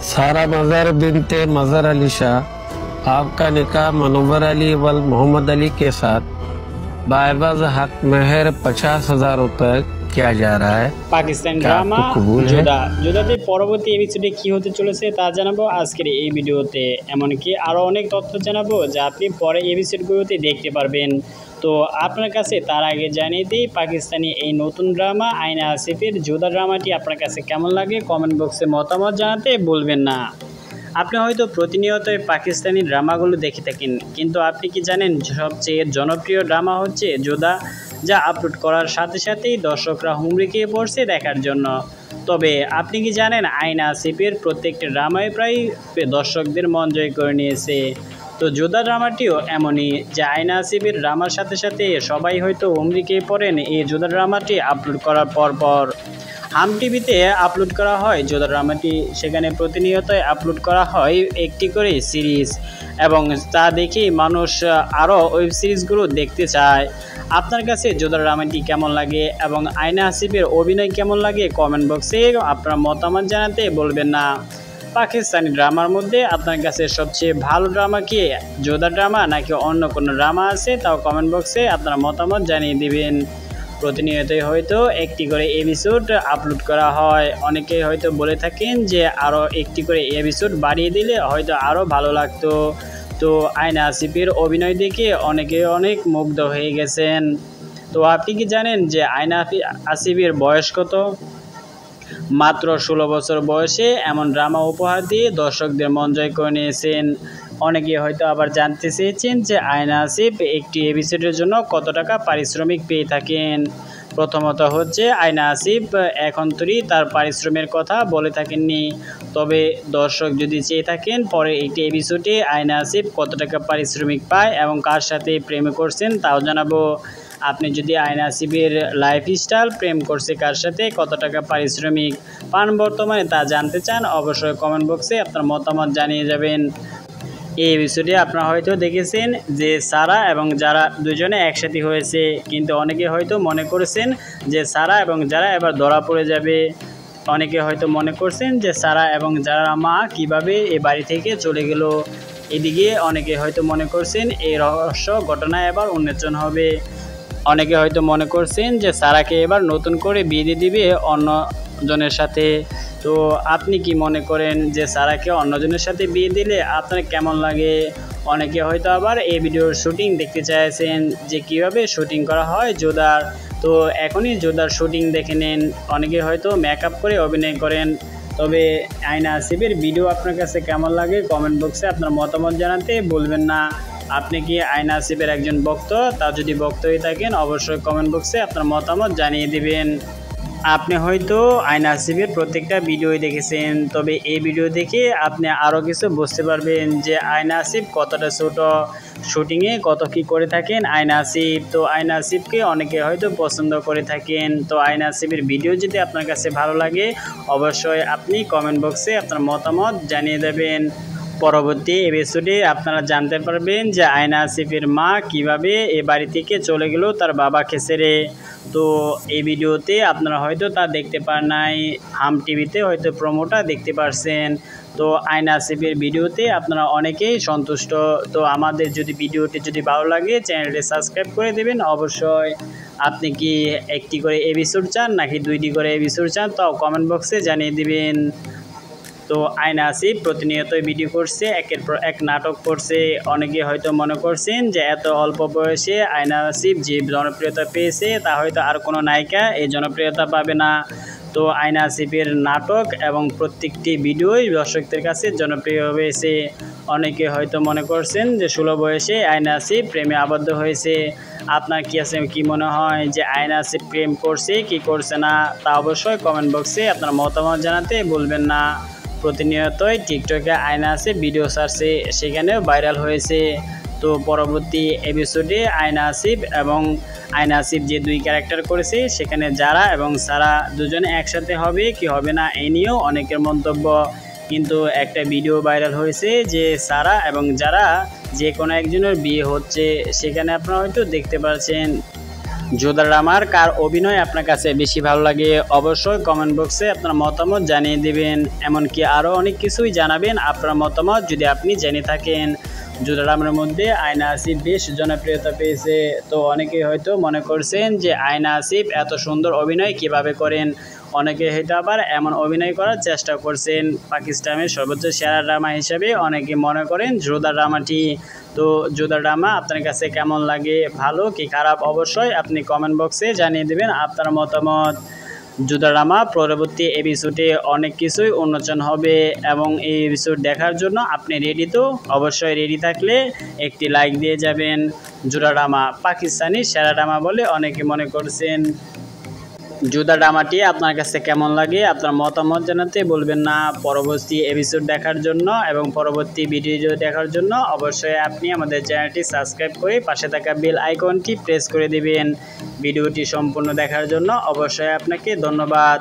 सारा मज़हर बिनते मज़हर अली शाह आपका निकाह मनव्वर अली वल मोहम्मद अली के साथ बाइबाज हक मेहर 50,000 रुपए किया जा रहा है। পাকিস্তান ড্রামা যোধাতে পরবর্তী এপিসোডে কি হতে চলেছে তা জানাবো আজকের এই ভিডিওতে। এমনকি আরও অনেক তথ্য জানাবো যা আপনি পরে এপিসোডগুলোতে দেখতে পারবেন। তো আপনার কাছে তার আগে জানিয়ে দিই, পাকিস্তানি এই নতুন ড্রামা আয়না আসিফের যোধা ড্রামাটি আপনার কাছে কেমন লাগে কমেন্ট বক্সে মতামত জানাতে ভুলবেন না। আপনি হয়তো প্রতিনিয়তই পাকিস্তানি ড্রামাগুলো দেখে থাকেন, কিন্তু আপনি কি জানেন সবচেয়ে জনপ্রিয় ড্রামা হচ্ছে যোধা, যা আপলোড করার সাথে সাথেই দর্শকরা হুমড়ি খেয়ে পড়ছে দেখার জন্য। তবে আপনি কি জানেন আয়না আসিফের প্রত্যেকটি ড্রামায় প্রায় দর্শকদের মন জয় করে নিয়েছে। তো যোধা ড্রামাটিও এমনই, যে আয়না আসিফের ড্রামার সাথে সাথে সবাই হয়তো হুমড়ি খেয়ে পড়েন এই যোধা ড্রামাটি আপলোড করার পর। হাম টিভিতে আপলোড করা হয় যোধা ড্রামাটি, সেখানে প্রতিনিয়তই আপলোড করা হয় একটি করে সিরিজ, এবং তা দেখেই মানুষ আরও ওয়েব সিরিজগুলো দেখতে চায়। আপনার কাছে যোধা ড্রামাটি কেমন লাগে এবং আয়না আসিফের অভিনয় কেমন লাগে কমেন্ট বক্সে আপনার মতামত জানাতে বলবেন না। পাকিস্তানি ড্রামার মধ্যে আপনার কাছে সবচেয়ে ভালো ড্রামা কি যোধা ড্রামা নাকি অন্য কোনো ড্রামা আছে, তাও কমেন্ট বক্সে আপনার মতামত জানিয়ে দিবেন। প্রতিনিয়তই হয়তো একটি করে এপিসোড আপলোড করা হয়, অনেকেই হয়তো বলে থাকেন যে আরও একটি করে এপিসোড বাড়িয়ে দিলে হয়তো আরও ভালো লাগতো। তো আয়না আসিফের অভিনয় দেখে অনেকে অনেক মুগ্ধ হয়ে গেছেন। তো আপনি কি জানেন যে আয়না আসিফের বয়স কত? মাত্র 16 বছর বয়সে এমন ড্রামা উপহার দিয়ে দর্শকদের মন জয় করে নিয়েছেন। অনেকে হয়তো আবার জানতে চেয়েছেন যে আয়না আসিফ একটি এপিসোডের জন্য কত টাকা পারিশ্রমিক পেয়ে থাকেন। প্রথমত হচ্ছে আয়না আসিফ এখন তৈরি তার পারিশ্রমিকের কথা বলে থাকেননি, তবে দর্শক যদি চেয়ে থাকেন পরে একটি এপিসোডে আয়না আসিফ কত টাকা পারিশ্রমিক পায় এবং কার সাথে প্রেম করছেন তাও জানাবো। আপনি যদি আয়না আসিফের লাইফস্টাইল, প্রেম করছে কার সাথে, কত টাকা পারিশ্রমিক পান বর্তমানে তা জানতে চান, অবশ্যই কমেন্ট বক্সে আপনার মতামত জানিয়ে যাবেন। এই এপিসোডে আপনারা হয়তো দেখেছেন যে সারা এবং যারা দুজনে একসাথে হয়েছে, কিন্তু অনেকে হয়তো মনে করেছেন যে সারা এবং যারা এবার ধরা পড়ে যাবে। অনেকে হয়তো মনে করছেন যে সারা এবং যারা মা কিভাবে এ বাড়ি থেকে চলে গেল। এদিকে অনেকে হয়তো মনে করছেন এই রহস্য ঘটনা এবার উন্মোচন হবে। অনেকে হয়তো মনে করছেন যে সারাকে এবার নতুন করে বিয়ে দিয়ে দিবে অন্যজনের সাথে। তো আপনি কি মনে করেন যে সারাকে অন্যজনের সাথে বিয়ে দিলে আপনার কেমন লাগে? অনেকে হয়তো আবার এই ভিডিওর শুটিং দেখতে চাইছেন যে কিভাবে শুটিং করা হয় যোধার। তো এখনই যোধার শুটিং দেখে নেন। অনেকে হয়তো মেকআপ করে অভিনয় করেন। তবে আয়না আসিফের ভিডিও আপনার কাছে কেমন লাগে কমেন্ট বক্সে আপনার মতামত জানাতে ভুলবেন না। আপনি কি আয়না আসিফের একজন ভক্ত? তা যদি ভক্ত হয়ে থাকেন অবশ্যই কমেন্ট বক্সে আপনার মতামত জানিয়ে দিবেন। আপনি হয়তো আয়না আসিফের প্রত্যেকটা ভিডিওই দেখেছেন, তবে এই ভিডিও দেখে আপনি আরও কিছু বুঝতে পারবেন যে আয়না আসিফ কতটা ছোট, শুটিংয়ে কত কি করে থাকেন আয়না আসিফ। তো আয়না আসিফকে অনেকে হয়তো পছন্দ করে থাকেন। তো আয়না আসিফের ভিডিও যদি আপনার কাছে ভালো লাগে অবশ্যই আপনি কমেন্ট বক্সে আপনার মতামত জানিয়ে দেবেন। পরবর্তী এপিসোডে আপনারা জানতে পারবেন যে আয়না আসিফের মা কিভাবে এ বাড়ি থেকে চলে গেল তার বাবাকে ছেড়ে। তো এই ভিডিওতে আপনারা হয়তো তা দেখতে পান নাই, হাম টিভিতে হয়তো প্রোমোটা দেখতে পারছেন। তো আয়না আসিফের ভিডিওতে আপনারা অনেকেই সন্তুষ্ট। তো আমাদের যদি ভিডিওটি যদি ভালো লাগে চ্যানেলটি সাবস্ক্রাইব করে দেবেন অবশ্যই। আপনি কি একটি করে এপিসোড চান নাকি 2টি করে এপিসোড চান তাও কমেন্ট বক্সে জানিয়ে দিবেন। তো আয়না আসিফ প্রতিনিয়তই ভিডিও করছে, একের পর এক নাটক করছে। অনেকে হয়তো মনে করছেন যে এত অল্প বয়সে আয়না আসিফ যে জনপ্রিয়তা পেয়েছে তা হয়তো আর কোনো নায়িকা এই জনপ্রিয়তা পাবে না। তো আয়না আসিফের নাটক এবং প্রত্যেকটি ভিডিওই দর্শকদের কাছে জনপ্রিয় হয়েছে। অনেকে হয়তো মনে করছেন যে 16 বয়সে আয়না আসিফ প্রেমে আবদ্ধ হয়েছে। আপনার কি মনে হয় যে আয়না আসিফ প্রেম করছে কি করছে না, তা অবশ্যই কমেন্ট বক্সে আপনার মতামত জানাতে ভুলবেন না। প্রতিনিয়তই টিকটকে আয়না আসিফ ভিডিও ছাড়ছে, সেখানেও ভাইরাল হয়েছে। তো পরবর্তী এপিসোডে আয়না আসিফ এবং আয়না আসিফ যে 2 ক্যারেক্টার করেছে সেখানে যারা এবং সারা দুজনে একসাথে হবে কি হবে না এই নিয়েও অনেকের মন্তব্য। কিন্তু একটা ভিডিও ভাইরাল হয়েছে যে সারা এবং যারা যে কোনো একজনের বিয়ে হচ্ছে, সেখানে আপনারা হয়তো দেখতে পাচ্ছেন যোধা ড্রামার কার অভিনয় আপনার কাছে বেশি ভালো লাগে অবশ্যই কমেন্ট বক্সে আপনার মতামত জানিয়ে দিবেন। এমনকি আরও অনেক কিছুই জানাবেন আপনার মতামত যদি আপনি জেনে থাকেন। যোধা ড্রামার মধ্যে আয়না আসিফ বেশ জনপ্রিয়তা পেয়েছে। তো অনেকেই হয়তো মনে করছেন যে আয়না আসিফ এত সুন্দর অভিনয় কিভাবে করেন। অনেকে হয়তো আবার এমন অভিনয় করার চেষ্টা করছেন। পাকিস্তানের সর্বোচ্চ সেরা ড্রামা হিসেবে অনেকে মনে করেন যোধা ড্রামাটি। তো যোধা ড্রামা আপনার কাছে কেমন লাগে, ভালো কি খারাপ, অবশ্যই আপনি কমেন্ট বক্সে জানিয়ে দেবেন আপনার মতামত। যোধা ড্রামা পরবর্তী এপিসোডে অনেক কিছুই উন্মোচন হবে এবং এই এপিসোড দেখার জন্য আপনি রেডি? তো অবশ্যই রেডি থাকলে একটি লাইক দিয়ে যাবেন। যোধা ড্রামা পাকিস্তানি সেরা ড্রামা বলে অনেকে মনে করছেন। যোধা ড্রামাটি আপনার কাছে কেমন লাগে আপনার মতামত জানাতে বলবেন না। পরবর্তী এপিসোড দেখার জন্য এবং পরবর্তী ভিডিও দেখার জন্য অবশ্যই আপনি আমাদের চ্যানেলটি সাবস্ক্রাইব করে পাশে থাকা বেল আইকনটি প্রেস করে দিবেন। ভিডিওটি সম্পূর্ণ দেখার জন্য অবশ্যই আপনাকে ধন্যবাদ।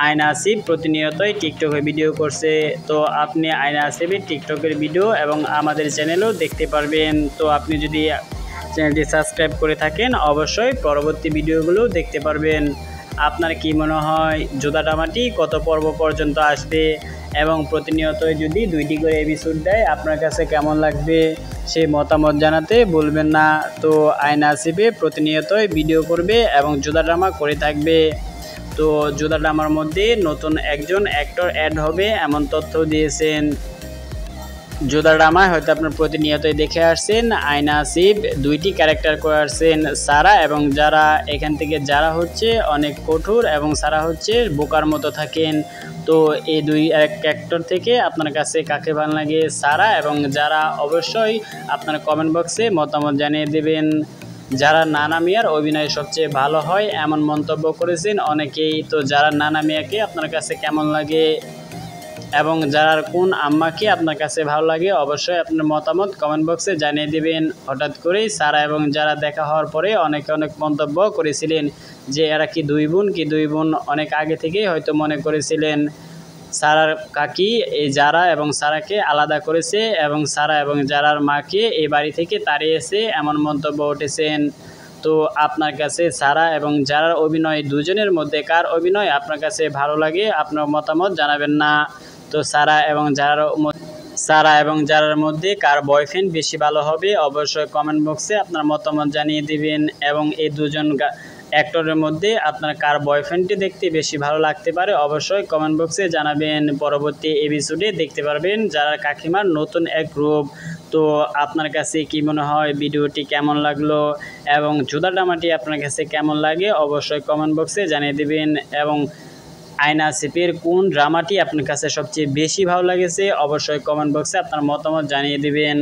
আয়না আসিফ প্রতিনিয়তই টিকটকে ভিডিও করছে। তো আপনি আয়না আসিফের টিকটকের ভিডিও এবং আমাদের চ্যানেলেও দেখতে পারবেন। তো আপনি যদি চ্যানেলটি সাবস্ক্রাইব করে থাকেন অবশ্যই পরবর্তী ভিডিওগুলো দেখতে পারবেন। আপনার কি মনে হয় যোধা ড্রামাটি কত পর্ব পর্যন্ত আসবে এবং প্রতিনিয়তই যদি 2টি করে এপিসোড দেয় আপনার কাছে কেমন লাগবে সেই মতামত জানাতে বলবেন না। তো আয়না আসিফে প্রতিনিয়তই ভিডিও করবে এবং যোধা ড্রামা করে থাকবে। তো যোধা ড্রামার মধ্যে নতুন একজন অ্যাক্টর অ্যাড হবে এমন তথ্য দিয়েছেন। যোধা ড্রামায় হয়তো আপনার প্রতিনিয়তই দেখে আসছেন আয়না আসিফ 2টি ক্যারেক্টার করে আসছেন, সারা এবং যারা। এখান থেকে যারা হচ্ছে অনেক কঠোর এবং সারা হচ্ছে বোকার মতো থাকেন। তো এই দুই ক্যারেক্টার থেকে আপনার কাছে কাকে ভালো লাগে, সারা এবং যারা? অবশ্যই আপনার কমেন্ট বক্সে মতামত জানিয়ে দেবেন। যারা নানা মিয়ার অভিনয় সবচেয়ে ভালো হয় এমন মন্তব্য করেছেন অনেকেই। তো যারা নানা মিয়াকে আপনার কাছে কেমন লাগে এবং যার কোন আম্মাকে আপনার কাছে ভালো লাগে অবশ্যই আপনার মতামত কমেন্ট বক্সে জানিয়ে দেবেন। হঠাৎ করেই সারা এবং যারা দেখা হওয়ার পরে অনেকে অনেক মন্তব্য করেছিলেন যে এরা কি দুই বোন। অনেক আগে থেকেই হয়তো মনে করেছিলেন সারার কাকি এই যারা এবং সারাকে আলাদা করেছে এবং সারা এবং যারার মাকে এই বাড়ি থেকে তাড়িয়েছে এমন মন্তব্য উঠেছেন। তো আপনার কাছে সারা এবং যারার অভিনয় দুজনের মধ্যে কার অভিনয় আপনার কাছে ভালো লাগে আপনার মতামত জানাবেন না। তো সারা এবং যারার মধ্যে কার বয়ফ্রেন্ড বেশি ভালো হবে অবশ্যই কমেন্ট বক্সে আপনার মতামত জানিয়ে দিবেন। এবং এই দুজন অ্যাক্টরের মধ্যে আপনার কার বয়ফ্রেন্ডটি দেখতে বেশি ভালো লাগতে পারে অবশ্যই কমেন্ট বক্সে জানাবেন। পরবর্তী এপিসোডে দেখতে পারবেন যারা কাকিমার নতুন এক রূপ। তো আপনার কাছে কি মনে হয় ভিডিওটি কেমন লাগলো এবং যোধা ড্রামাটি আপনার কাছে কেমন লাগে অবশ্যই কমেন্ট বক্সে জানিয়ে দিবেন। এবং আয়না আসিফের কোন ড্রামাটি আপনার কাছে সবচেয়ে বেশি ভালো লেগেছে অবশ্যই কমেন্ট বক্সে আপনার মতামত জানিয়ে দিবেন।